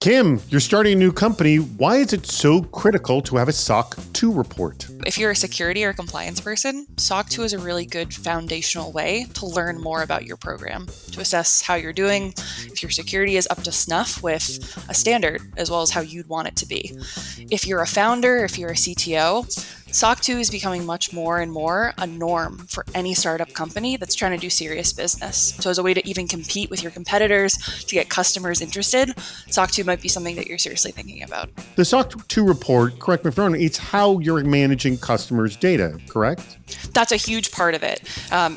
Kim, you're starting a new company. Why is it so critical to have a SOC 2 report? If you're a security or compliance person, SOC 2 is a really good foundational way to learn more about your program, to assess how you're doing, if your security is up to snuff with a standard, as well as how you'd want it to be. If you're a founder, if you're a CTO, SOC 2 is becoming much more and more a norm for any startup company that's trying to do serious business. So as a way to even compete with your competitors, to get customers interested, SOC 2 might be something that you're seriously thinking about. The SOC 2 report, correct me if I'm wrong, it's how you're managing customers' data, correct? That's a huge part of it.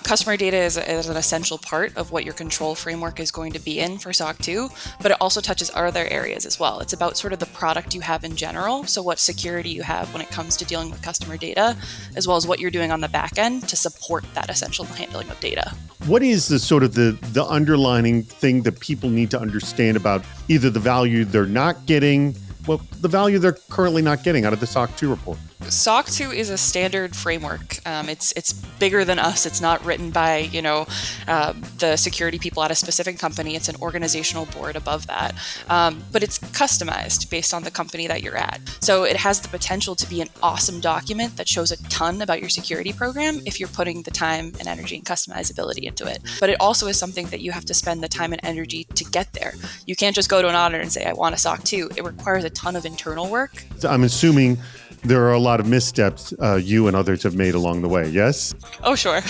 Customer data is an essential part of what your control framework is going to be in for SOC 2, but it also touches other areas as well. It's about sort of the product you have in general, so what security you have when it comes to dealing with customer data, as well as what you're doing on the back end to support that essential handling of data. What is the sort of the underlining thing that people need to understand about either the value they're not getting, the value they're currently not getting out of the SOC 2 report? SOC 2 is a standard framework. It's bigger than us. It's not written by, the security people at a specific company. It's an organizational board above that. But it's customized based on the company that you're at. So it has the potential to be an awesome document that shows a ton about your security program if you're putting the time and energy and customizability into it. But it also is something that you have to spend the time and energy to get there. You can't just go to an auditor and say, I want a SOC 2. It requires a ton of internal work. I'm assuming there are a lot of missteps you and others have made along the way, yes? Oh, sure.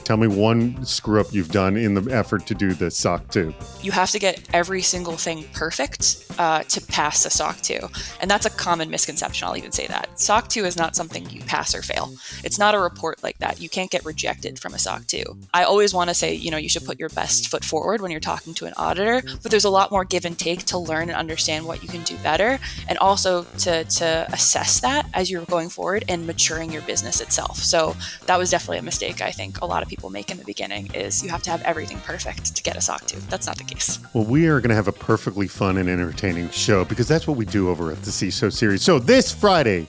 Tell me one screw up you've done in the effort to do the SOC 2. You have to get every single thing perfect to pass the SOC 2. And that's a common misconception, I'll even say that. SOC 2 is not something you pass or fail. It's not a report like that. You can't get rejected from a SOC 2. I always want to say, you should put your best foot forward when you're talking to an auditor, but there's a lot more give and take to learn and understand what you can do better, and also to assess that as you're going forward and maturing your business itself. So that was definitely a mistake I think a lot of people make in the beginning, is you have to have everything perfect to get a SOC 2. That's not the case. Well, we are going to have a perfectly fun and entertaining show because that's what we do over at the CISO series. So this Friday,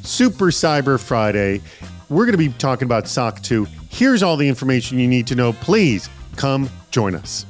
Super Cyber Friday, we're going to be talking about SOC 2. Here's all the information you need to know. Please come join us.